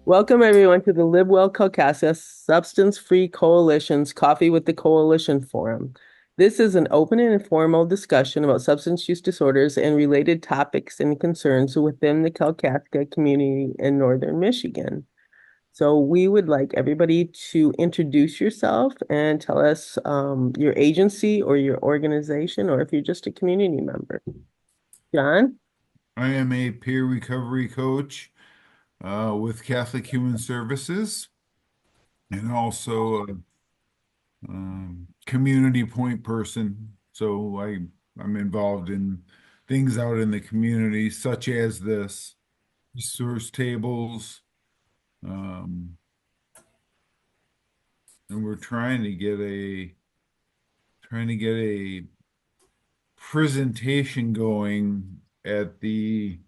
Welcome everyone to the Live Well Caucasia Substance Free Coalition's Coffee with the Coalition Forum. This is an open and informal discussion about substance use disorders and related topics and concerns within the Caucasia community in Northern Michigan. So we would like everybody to introduce yourself and tell us your agency or your organization, or if you're just a community member. John? I am a peer recovery coach with Catholic Human Services and also a community point person. So I'm involved in things out in the community, such as this resource tables, um, and we're trying to get a presentation going at the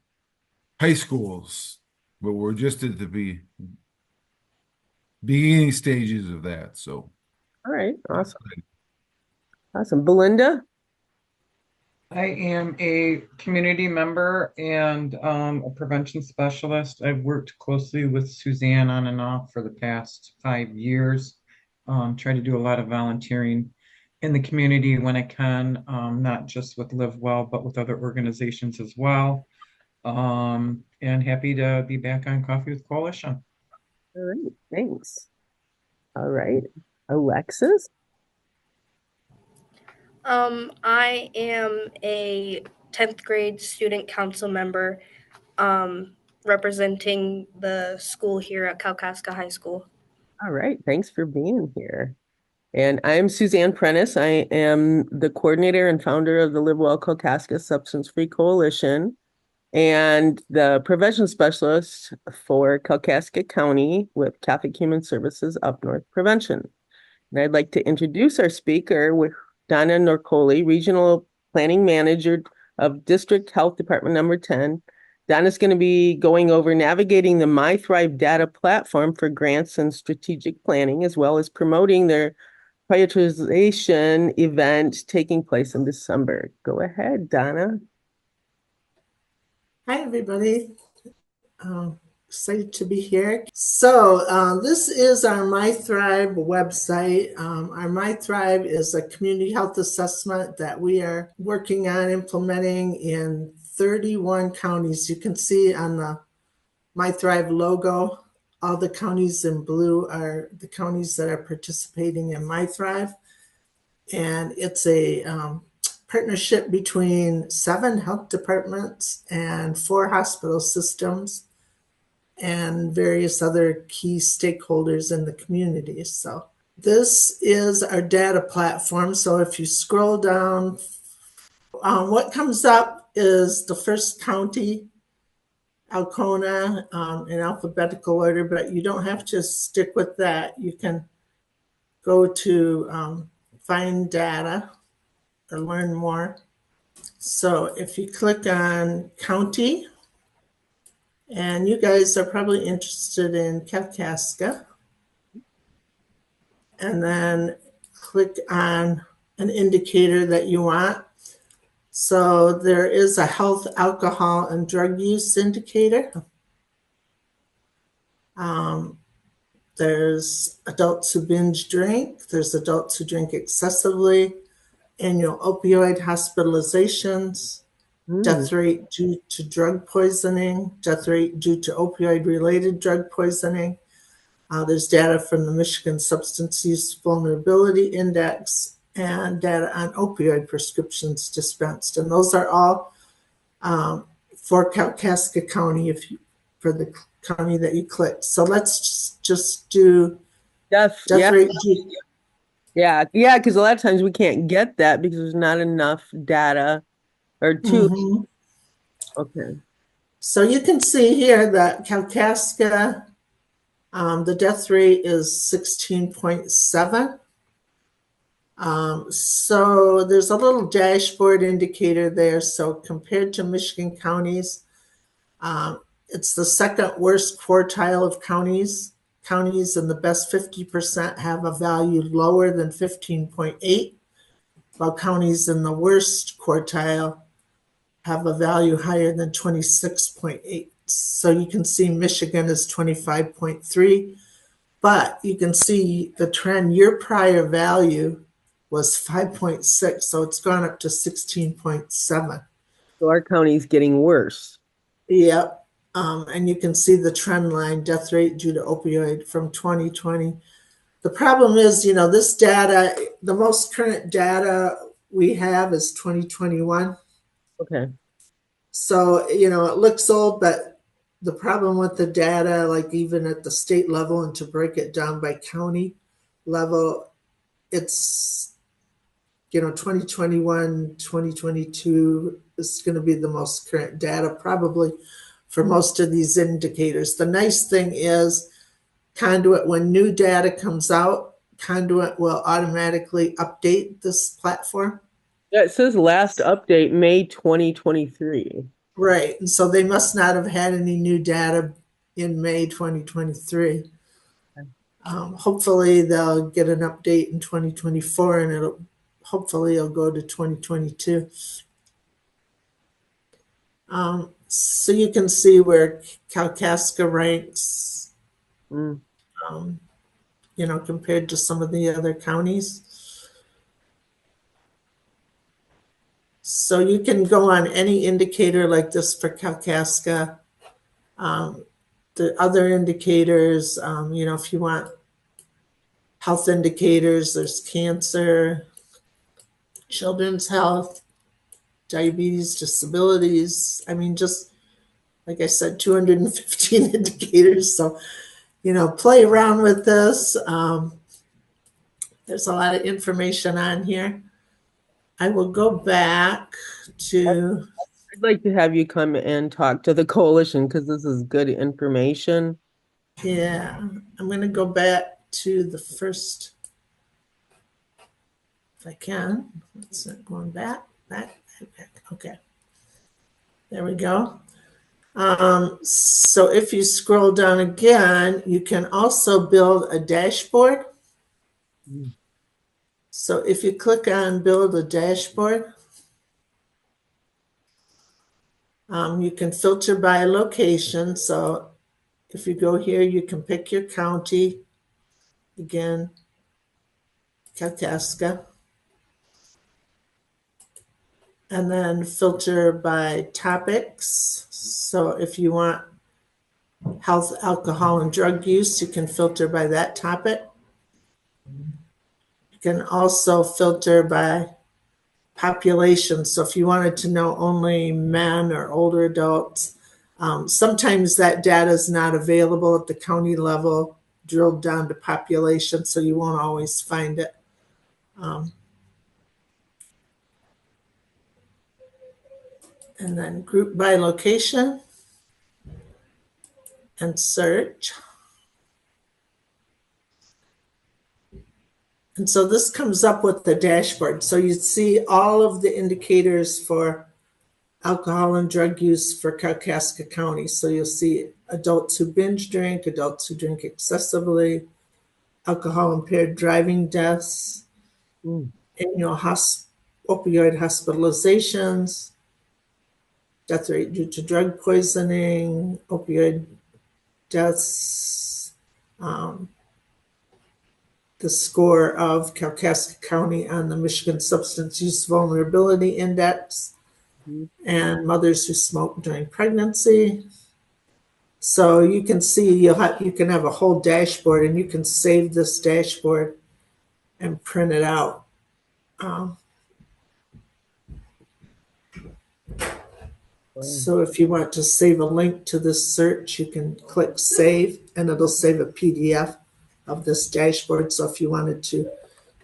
high schools, but we're just at the beginning stages of that. So, All right, awesome. Awesome. Belinda? I am a community member and a prevention specialist. I've worked closely with Suzanne on and off for the past 5 years. Try to do a lot of volunteering in the community when I can, not just with Live Well, but with other organizations as well. And happy to be back on Coffee with Coalition. All right, thanks. All right. Alexis? I am a 10th grade student council member representing the school here at Kalkaska High School. All right, thanks for being here. And I'm Suzanne Prentice. I am the coordinator and founder of the Live Well Kalkaska Substance Free Coalition and the prevention specialist for Kalkaska County with Catholic Human Services Up North Prevention. And I'd like to introduce our speaker with Donna Norkoli, Regional Planning Manager of District Health Department number 10. Donna's going to be going over navigating the MiThrive data platform for grants and strategic planning, as well as promoting their prioritization event taking place in December. Go ahead, Donna. Hi, everybody. Excited to be here. So this is our MiThrive website. Our MiThrive is a community health assessment that we are working on implementing in 31 counties. You can see on the MiThrive logo, all the counties in blue are the counties that are participating in MiThrive. And it's a partnership between 7 health departments and 4 hospital systems and various other key stakeholders in the community. So this is our data platform. So if you scroll down, what comes up is the first county, Alcona, in alphabetical order, but you don't have to stick with that. You can go to find data or learn more. So if you click on county, and you guys are probably interested in Kalkaska, and then click on an indicator that you want. So there is a health, alcohol, and drug use indicator. There's adults who binge drink. There's adults who drink excessively. Annual opioid hospitalizations, death rate due to drug poisoning, death rate due to opioid-related drug poisoning. There's data from the Michigan Substance Use Vulnerability Index and data on opioid prescriptions dispensed. And those are all for Kalkaska County for the county that you click. So let's just do death rate due. Yeah, because a lot of times we can't get that because there's not enough data or two. Okay. So you can see here that Kalkaska, the death rate is 16.7. So there's a little dashboard indicator there. So compared to Michigan counties, it's the second worst quartile of counties. Counties in the best 50% have a value lower than 15.8, while counties in the worst quartile have a value higher than 26.8. So you can see Michigan is 25.3, but you can see the trend. Your prior value was 5.6, so it's gone up to 16.7. So our county's getting worse. Yep. And you can see the trend line, death rate due to opioid from 2020. The problem is, this data, the most current data we have is 2021. Okay. So, it looks old, but the problem with the data, like even at the state level and to break it down by county level, it's, 2021, 2022 is going to be the most current data probably for most of these indicators. The nice thing is Conduit, when new data comes out, Conduit will automatically update this platform. Yeah, it says last update, May 2023. Right. And so they must not have had any new data in May 2023. Hopefully they'll get an update in 2024 and hopefully it'll go to 2022. So you can see where Kalkaska ranks, Mm. compared to some of the other counties. So you can go on any indicator like this for Kalkaska. The other indicators, if you want health indicators, there's cancer, children's health, diabetes, disabilities. I mean, just like I said, 215 indicators. So, play around with this. There's a lot of information on here. I will go back to, I'd like to have you come and talk to the coalition because this is good information. yeah, I'm going to go back to the first, if I can. It's not going back. Okay. There we go. So if you scroll down again, you can also build a dashboard. So if you click on build a dashboard, you can filter by location. So if you go here, you can pick your county. Again, Kalkaska. And then filter by topics. So if you want health, alcohol, and drug use, you can filter by that topic. You can also filter by population. So if you wanted to know only men or older adults, sometimes that data is not available at the county level, drilled down to population, so you won't always find it. And then group by location and search. And so this comes up with the dashboard. So you see all of the indicators for alcohol and drug use for Kalkaska County. So you'll see adults who binge drink, adults who drink excessively, alcohol impaired driving deaths, annual opioid hospitalizations, death rate due to drug poisoning, opioid deaths, the score of Kalkaska County on the Michigan Substance Use Vulnerability Index, and mothers who smoke during pregnancy. So you can see you can have a whole dashboard, and you can save this dashboard and print it out. So if you want to save a link to this search, you can click save, and it'll save a PDF of this dashboard. So if you wanted to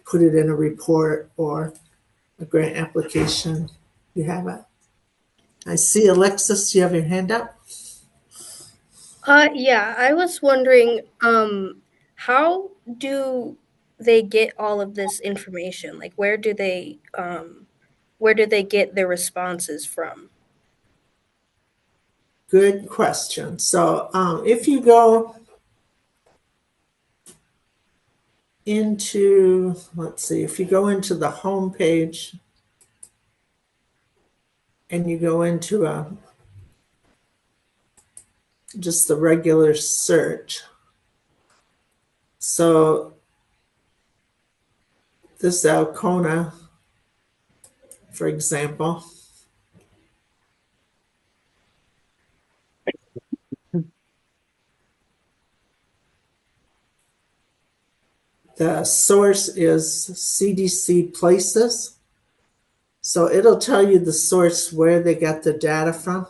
put it in a report or a grant application, you have it. I see Alexis, you have your hand up. Yeah, I was wondering, how do they get all of this information? Like, where do they get their responses from? Good question. So if you go into, let's see, if you go into the home page and you go into a just the regular search. So this Alcona, for example, the source is CDC Places. So it'll tell you the source where they got the data from.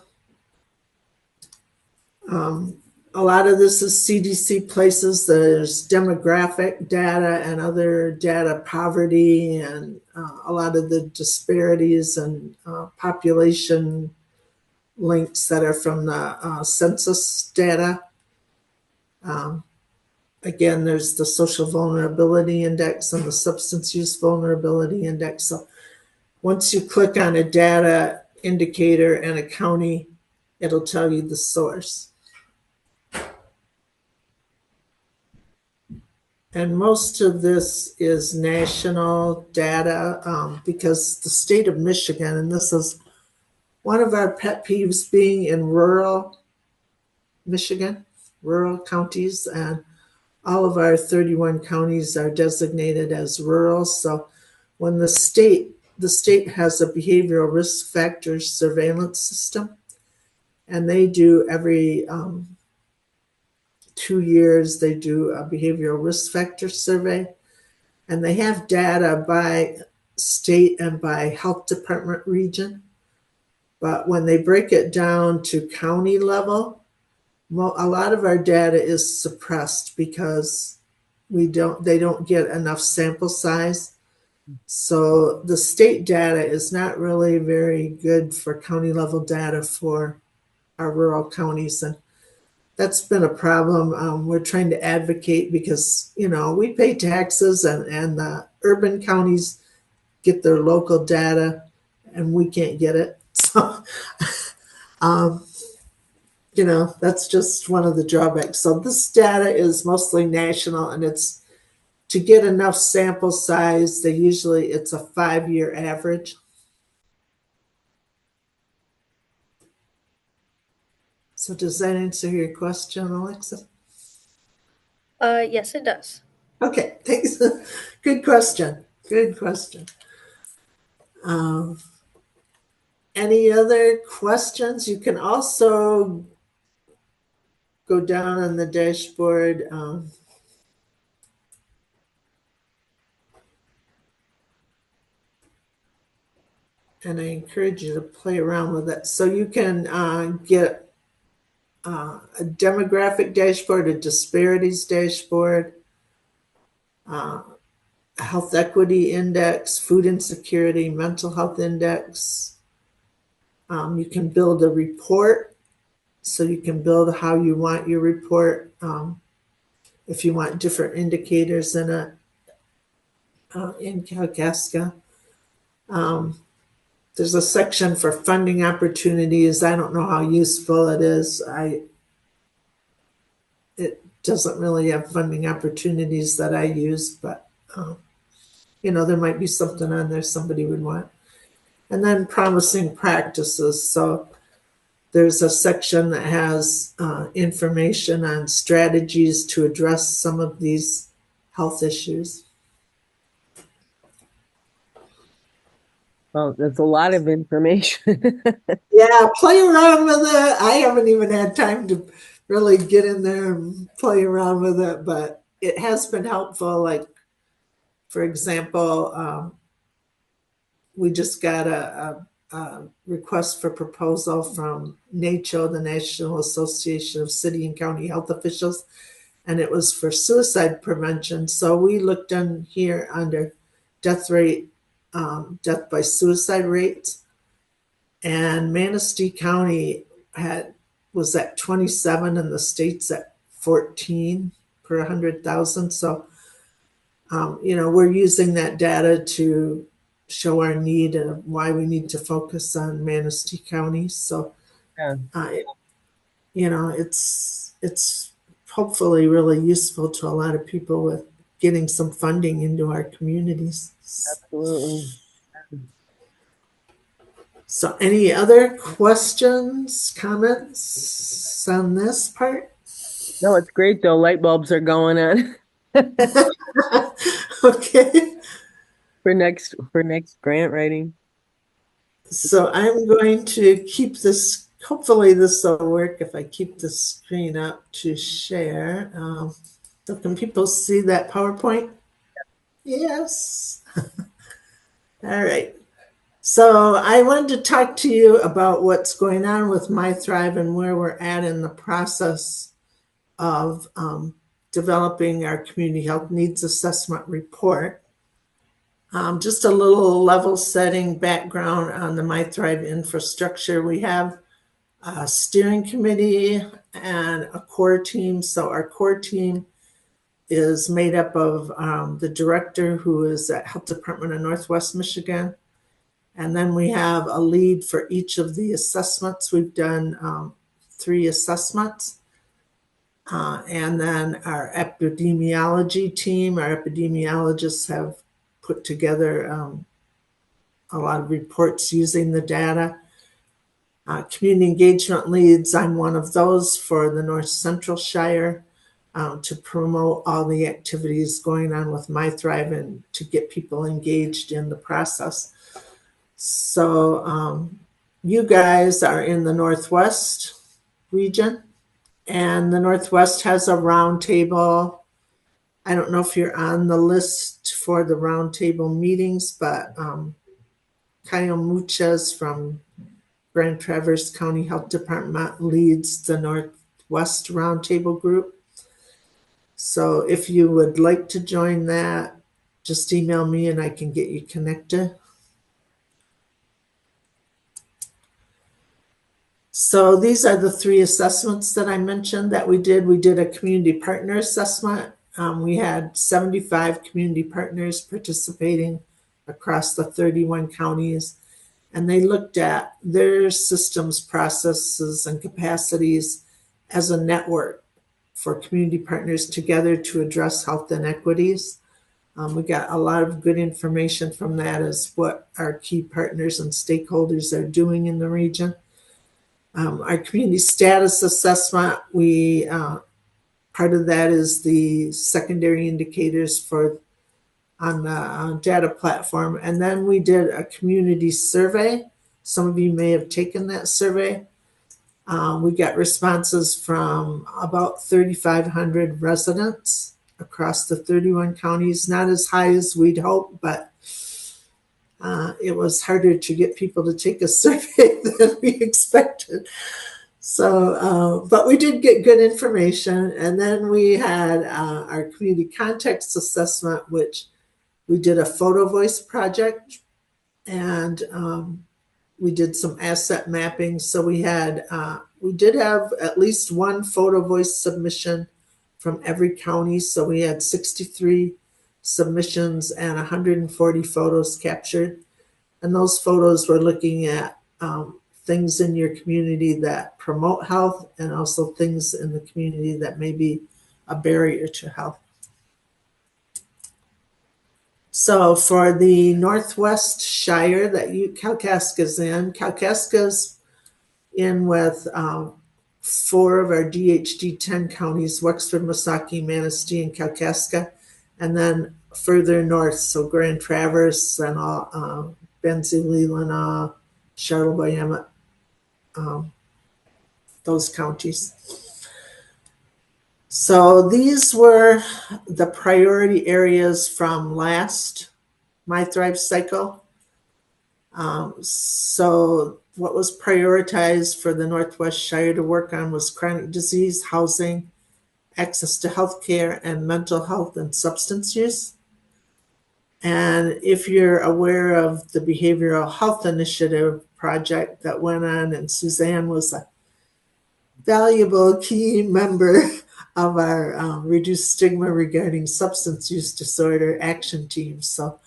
A lot of this is CDC Places. There's demographic data and other data, poverty, and a lot of the disparities and population links that are from the census data. Again, there's the social vulnerability index and the substance use vulnerability index. So once you click on a data indicator and a county, it'll tell you the source. And most of this is national data because the state of Michigan, and this is one of our pet peeves being in rural Michigan, rural counties, and all of our 31 counties are designated as rural. So when the state has a behavioral risk factors surveillance system, and they do every 2 years, they do a behavioral risk factor survey, and they have data by state and by health department region. But when they break it down to county level, a lot of our data is suppressed because they don't get enough sample size. So the state data is not really very good for county level data for our rural counties, and that's been a problem. We're trying to advocate because, we pay taxes and the urban counties get their local data and we can't get it. So, that's just one of the drawbacks. So this data is mostly national, and it's to get enough sample size, it's a 5-year average. So does that answer your question, Alexa? Yes, it does. Okay, thanks. Good question. Any other questions? You can also go down on the dashboard. And I encourage you to play around with it. So you can get a demographic dashboard, a disparities dashboard, a health equity index, food insecurity, mental health index. You can build a report. So you can build how you want your report. If you want different indicators in it, in Kalkaska. There's a section for funding opportunities. I don't know how useful it is. It doesn't really have funding opportunities that I use, but there might be something on there somebody would want. And then promising practices. So there's a section that has information on strategies to address some of these health issues. Well, that's a lot of information. Yeah, play around with it. I haven't even had time to really get in there and play around with it, but it has been helpful. Like, for example, we just got a request for proposal from NACHO, the National Association of City and County Health Officials, and it was for suicide prevention. So we looked in here under death by suicide rates, and Manistee County was at 27 and the state's at 14 per 100,000. So, we're using that data to show our need and why we need to focus on Manistee County. So, Yeah. It's hopefully really useful to a lot of people with getting some funding into our communities. Absolutely. So any other questions, comments on this part? No, it's great though. Light bulbs are going on Okay. for next grant writing. So I'm going to keep this, hopefully this will work if I keep the screen up to share. So can people see that PowerPoint? Yes. All right. So I wanted to talk to you about what's going on with MiThrive and where we're at in the process of developing our community health needs assessment report. Just a little level setting background on the MiThrive infrastructure. We have a steering committee and a core team. So our core team is made up of the director, who is at Health Department of Northwest Michigan. And then we have a lead for each of the assessments. We've done 3 assessments. And then our epidemiology team, our epidemiologists have put together a lot of reports using the data. Community engagement leads, I'm one of those for the North Central Shire to promote all the activities going on with MiThrive and to get people engaged in the process. So you guys are in the Northwest region, and the Northwest has a roundtable. I don't know if you're on the list for the roundtable meetings, but Kyle MCHES from Grand Traverse County Health Department leads the Northwest Roundtable group. So if you would like to join that, just email me and I can get you connected. So these are the 3 assessments that I mentioned that we did. We did a community partner assessment. We had 75 community partners participating across the 31 counties. And they looked at their systems, processes, and capacities as a network for community partners together to address health inequities. We got a lot of good information from that as what our key partners and stakeholders are doing in the region. Our community status assessment, part of that is the secondary indicators for on the data platform. And then we did a community survey. Some of you may have taken that survey. We got responses from about 3,500 residents across the 31 counties. Not as high as we'd hoped, but it was harder to get people to take a survey than we expected. So, but we did get good information. And then we had our community context assessment, which we did a photo voice project, and we did some asset mapping. So we did have at least 1 photo voice submission from every county. So we had 63 submissions and 140 photos captured. And those photos were looking at things in your community that promote health and also things in the community that may be a barrier to health. So for the Northwest Shire that Kalkaska's in with 4 of our DHD 10 counties, Wexford, Misaki, Manistee, and Kalkaska, and then further north, so Grand Traverse and all, Benzie, Leelanau, Charlevoix, Emmett, those counties. So these were the priority areas from last MiThrive cycle. So what was prioritized for the Northwest Shire to work on was chronic disease, housing, access to health care, and mental health and substance use. And if you're aware of the Behavioral Health Initiative project that went on, and Suzanne was a valuable key member of our Reduce Stigma Regarding Substance Use Disorder action team. So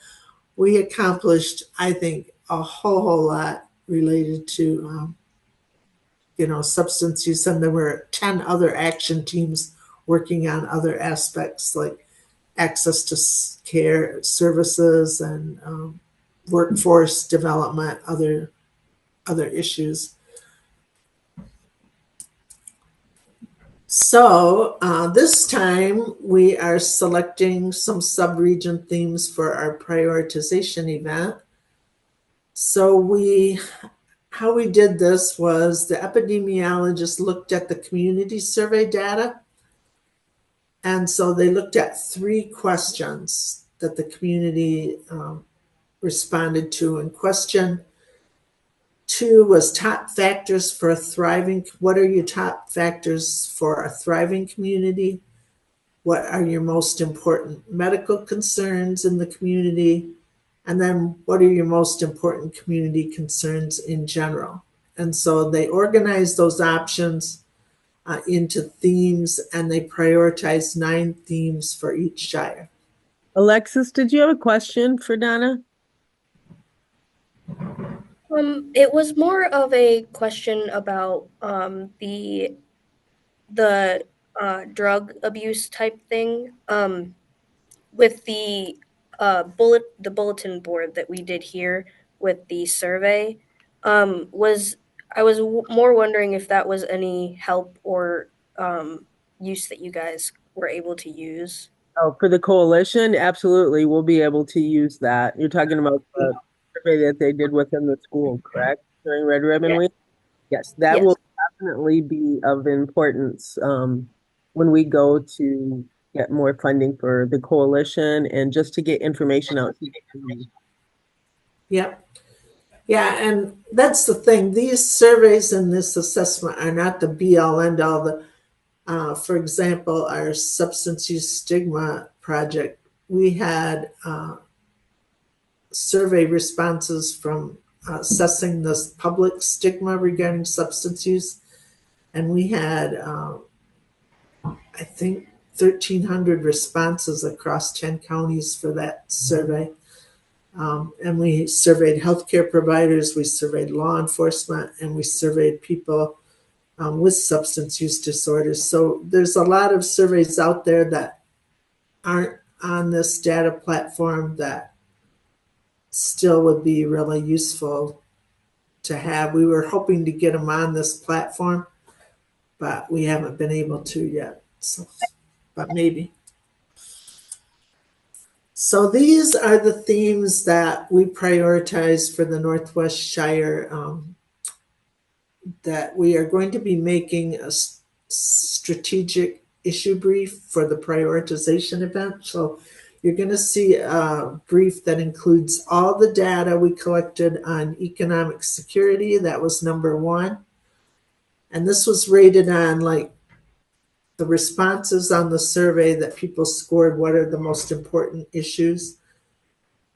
we accomplished, I think, a whole lot related to, substance use. And there were 10 other action teams working on other aspects like access to care services and workforce development, other other issues. So this time we are selecting some sub-region themes for our prioritization event. So how we did this was the epidemiologist looked at the community survey data. And so they looked at 3 questions that the community responded to. And question 2 was top factors for a thriving. What are your top factors for a thriving community? What are your most important medical concerns in the community? And then what are your most important community concerns in general? And so they organized those options into themes, and they prioritized 9 themes for each shire. Alexis, did you have a question for Donna? It was more of a question about the drug abuse type thing. With the bulletin board that we did here with the survey, was I was more wondering if that was any help or use that you guys were able to use. Oh, for the coalition, absolutely, we'll be able to use that. You're talking about the survey that they did within the school, correct? During Red Ribbon Yeah. Week? Yes, that Yes. will definitely be of importance when we go to get more funding for the coalition and just to get information out. Yep. Yeah, and that's the thing. These surveys and this assessment are not the be-all, end-all. For example, our substance use stigma project, we had survey responses from assessing the public stigma regarding substance use, and we had, I think, 1,300 responses across 10 counties for that survey. And we surveyed healthcare providers, we surveyed law enforcement, and we surveyed people with substance use disorders. So there's a lot of surveys out there that aren't on this data platform that still would be really useful to have. We were hoping to get them on this platform, but we haven't been able to yet. So, but maybe. So these are the themes that we prioritize for the Northwest Shire, that we are going to be making a strategic issue brief for the prioritization event. So you're going to see a brief that includes all the data we collected on economic security. That was number 1. And this was rated on like the responses on the survey that people scored. What are the most important issues?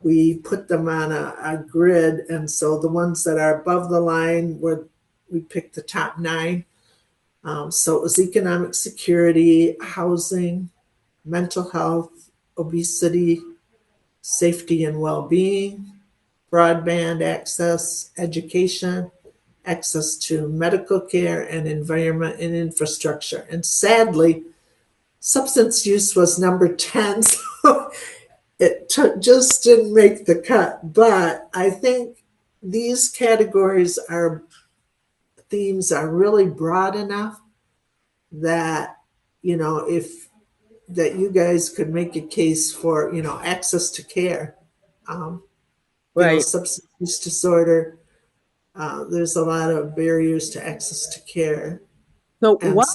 We put them on a grid. And so the ones that are above the line we picked the top 9. So it was economic security, housing, mental health, obesity, safety and well-being, broadband access, education, access to medical care, and environment and infrastructure. And sadly, substance use was number 10, so it just didn't make the cut. But I think these themes are really broad enough that, that you guys could make a case for, access to care. Right. Substance use disorder, there's a lot of barriers to access to care. So And what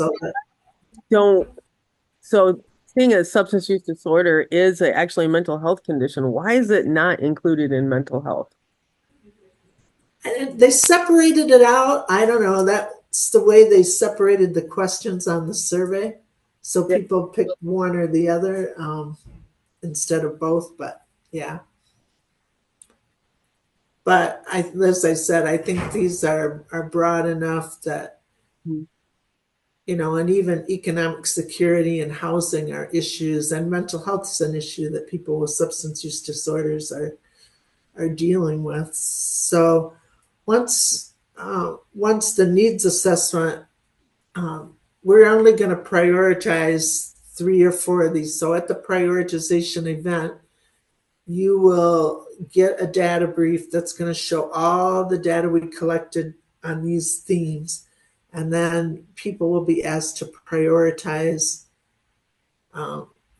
so seeing a substance use disorder is actually a mental health condition. Why is it not included in mental health? And they separated it out. I don't know. That's the way they separated the questions on the survey. So people picked one or the other instead of both. But yeah. But as I said, I think these are broad enough that, and even economic security and housing are issues, and mental health is an issue that people with substance use disorders are dealing with. So once the needs assessment, we're only going to prioritize 3 or 4 of these. So at the prioritization event, you will get a data brief that's going to show all the data we collected on these themes. And then people will be asked to prioritize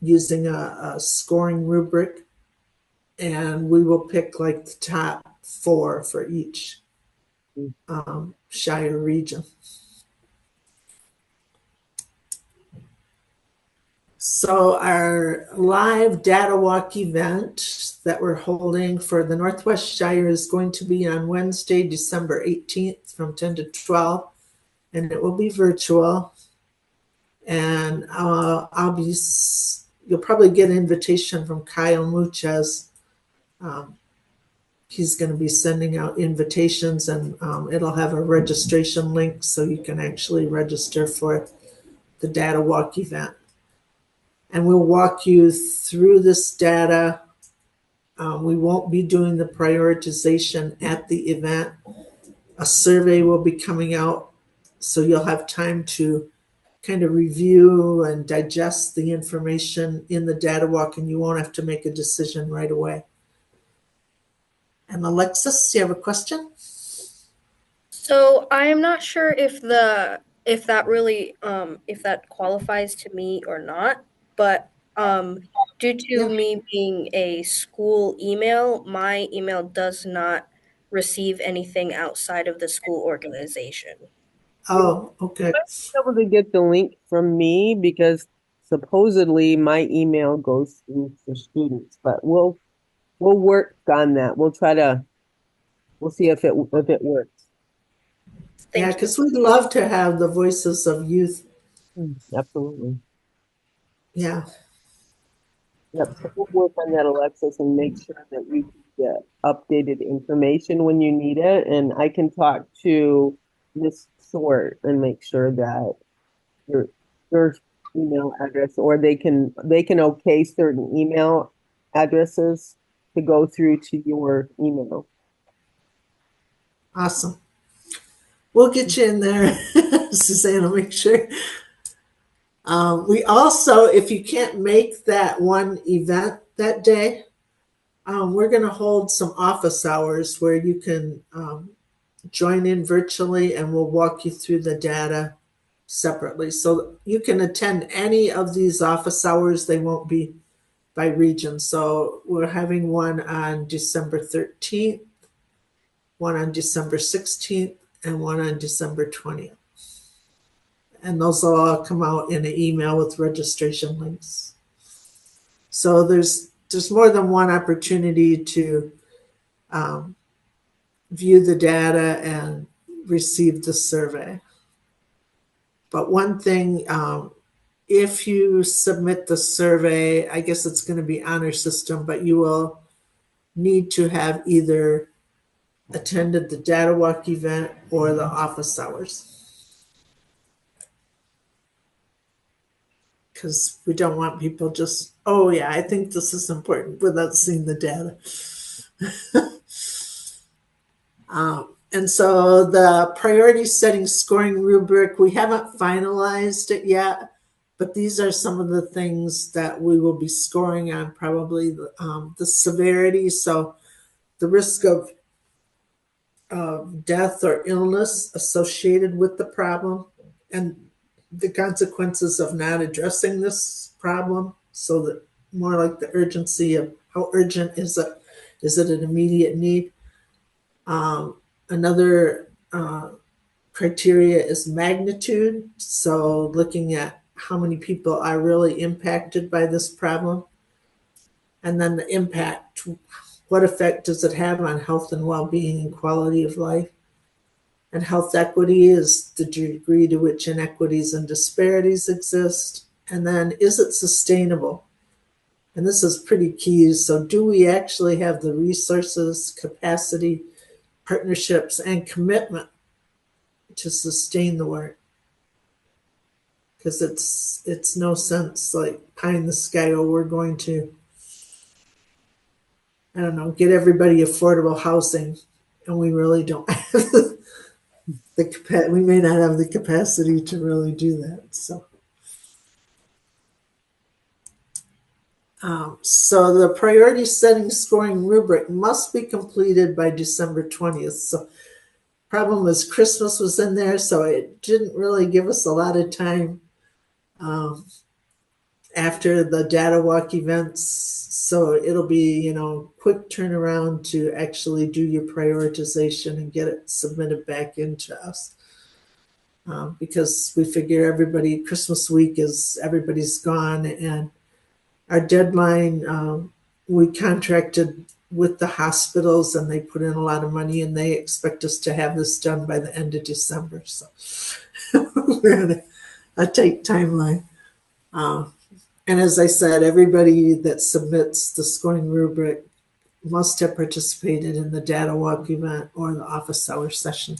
using a scoring rubric. And we will pick like the top 4 for each Shire region. So our live data walk event that we're holding for the Northwest Shire is going to be on Wednesday, December 18th from 10 to 12, and it will be virtual. And you'll probably get an invitation from Kyle MCHES. He's going to be sending out invitations, and it'll have a registration link so you can actually register for the data walk event. And we'll walk you through this data. We won't be doing the prioritization at the event. A survey will be coming out, so you'll have time to kind of review and digest the information in the data walk, and you won't have to make a decision right away. And Alexis, do you have a question? So I am not sure if that really if that qualifies to me or not, but due to me being a school email, my email does not receive anything outside of the school organization. Oh, okay. Be able to get the link from me because supposedly my email goes through for students, but we'll work on that. We'll see if it works. Yeah, because we'd love to have the voices of youth. Absolutely. Yeah. Yep. So we'll work on that, Alexis, and make sure that you get updated information when you need it. And I can talk to Miss Short and make sure that your email address, or they can okay certain email addresses to go through to your email. Awesome. We'll get you in there, Suzanne, I'll make sure. We also, if you can't make that one event that day, we're going to hold some office hours where you can join in virtually, and we'll walk you through the data separately. So you can attend any of these office hours. They won't be by region. So we're having one on December 13th, one on December 16th, and one on December 20th. And those will all come out in an email with registration links. So there's more than one opportunity to view the data and receive the survey. But one thing, if you submit the survey, I guess it's going to be honor system, but you will need to have either attended the data walk event or the office hours. Because we don't want people just, oh yeah, I think this is important without seeing the data. And so the priority setting scoring rubric, we haven't finalized it yet, but these are some of the things that we will be scoring on, probably the severity. So the risk of death or illness associated with the problem, and the consequences of not addressing this problem. So that more like the urgency of how urgent is it? Is it an immediate need? Another criteria is magnitude. So looking at how many people are really impacted by this problem. And then the impact, what effect does it have on health and well-being and quality of life? And health equity is the degree to which inequities and disparities exist. And then, is it sustainable? And this is pretty key. So do we actually have the resources, capacity, partnerships, and commitment to sustain the work? Because it's no sense like pie in the sky, oh, we're going to, I don't know, get everybody affordable housing, and we really don't have we may not have the capacity to really do that. So So the priority setting scoring rubric must be completed by December 20th. So problem was Christmas was in there, so it didn't really give us a lot of time after the data walk events. So it'll be, quick turnaround to actually do your prioritization and get it submitted back into us. Because we figure Christmas week everybody's gone, and our deadline, we contracted with the hospitals and they put in a lot of money and they expect us to have this done by the end of December. So we're on a tight timeline. And as I said, everybody that submits the scoring rubric must have participated in the data walk event or the office hour session.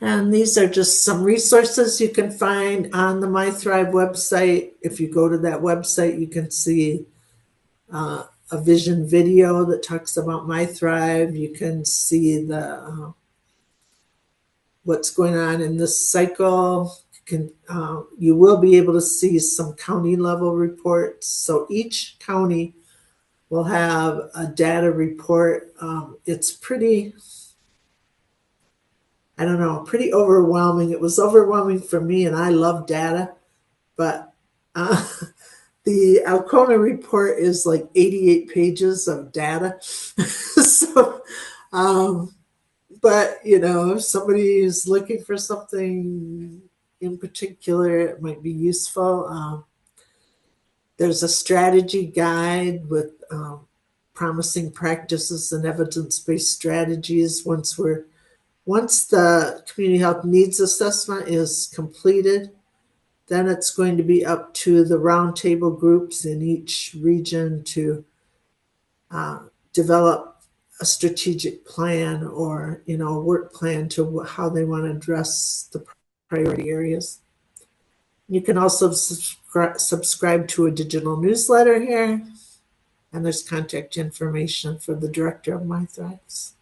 And these are just some resources you can find on the MiThrive website. If you go to that website, you can see a vision video that talks about MiThrive. You can see the what's going on in this cycle. You will be able to see some county level reports. So each county will have a data report. It's pretty overwhelming. It was overwhelming for me, and I love data, but the Alcona report is like 88 pages of data. So, but if somebody is looking for something in particular, it might be useful. There's a strategy guide with promising practices and evidence-based strategies. Once the community health needs assessment is completed, then it's going to be up to the roundtable groups in each region to develop a strategic plan or a work plan to how they want to address the priority areas. You can also subscribe to a digital newsletter here, and there's contact information for the director of MiThrive.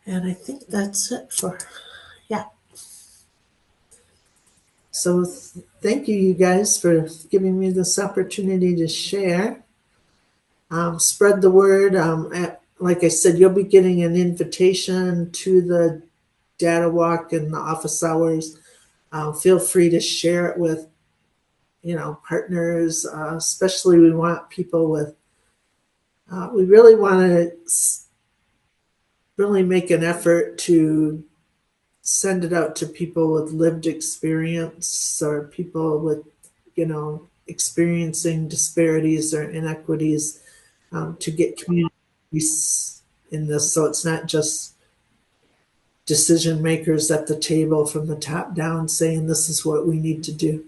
And I think that's it yeah. So thank you guys for giving me this opportunity to share. Spread the word. Like I said, you'll be getting an invitation to the data walk and the office hours. Feel free to share it with, partners. Especially we want people with, we really want to really make an effort to send it out to people with lived experience or people with, experiencing disparities or inequities, to get communities in this. So it's not just decision makers at the table from the top down saying this is what we need to do.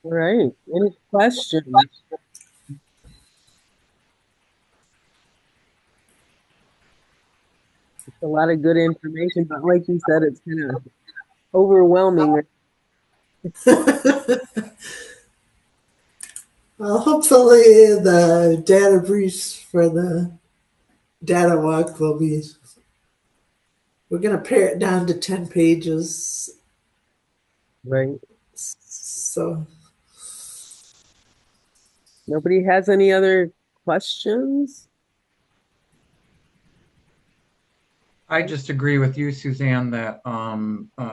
All right. Any questions? It's a lot of good information, but like you said, it's kind of overwhelming. Well, hopefully the data briefs for the data walk will be, we're going to pare it down to 10 pages. Right. So Nobody has any other questions? I just agree with you, Suzanne, that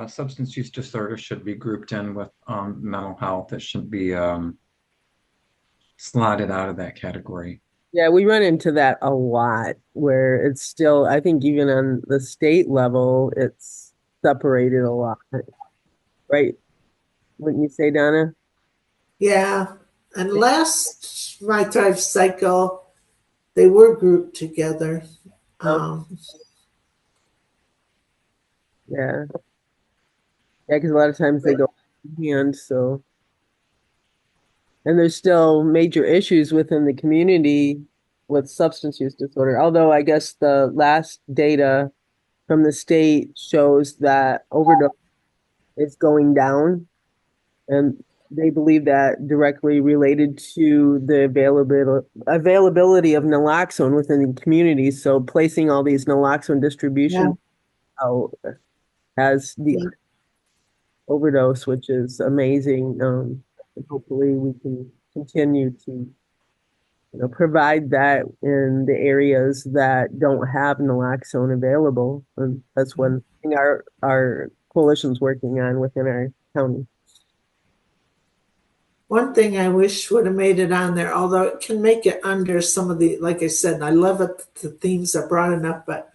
substance use disorder should be grouped in with mental health. It shouldn't be slotted out of that category. Yeah, we run into that a lot where it's still, I think even on the state level, it's separated a lot. Right? Wouldn't you say, Donna? yeah, and last MiThrive cycle, they were grouped together. Yeah. Yeah, because a lot of times they go hand in hand, so. And there's still major issues within the community with substance use disorder. Although I guess the last data from the state shows that overdose is going down, and they believe that directly related to the availability of naloxone within the community. So placing all these naloxone distribution out has the overdose, which is amazing. And hopefully we can continue to provide that in the areas that don't have naloxone available. And that's one thing our coalition's working on within our county. One thing I wish would have made it on there, although it can make it under some of the, like I said, I love it, the themes are broad enough, but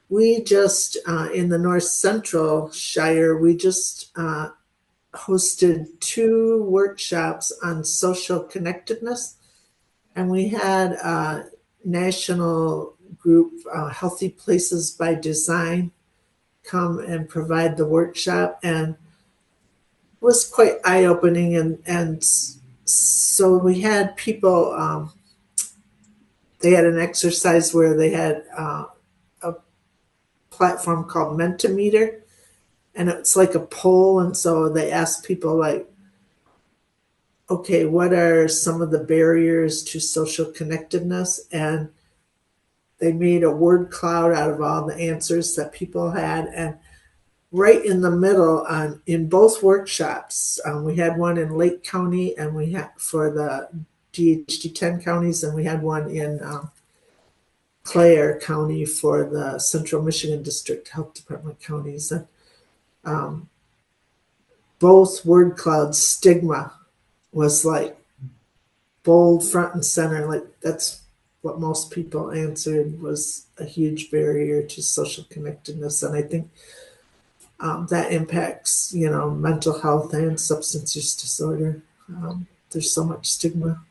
we just, in the North Central Shire, we just hosted 2 workshops on social connectedness. And we had a national group, Healthy Places by Design, come and provide the workshop. And was quite eye-opening, and so we had people, they had an exercise where they had a platform called Mentimeter, and it's like a poll, and so they asked people like, okay, what are some of the barriers to social connectedness? And they made a word cloud out of all the answers that people had, and right in the middle in both workshops. We had one in Lake County, and we had for the DHD 10 counties, and we had one in Clare County for the Central Michigan District Health Department counties. And both word clouds, stigma was like bold front and center. Like that's what most people answered was a huge barrier to social connectedness. And I think that impacts, mental health and substance use disorder. There's so much stigma.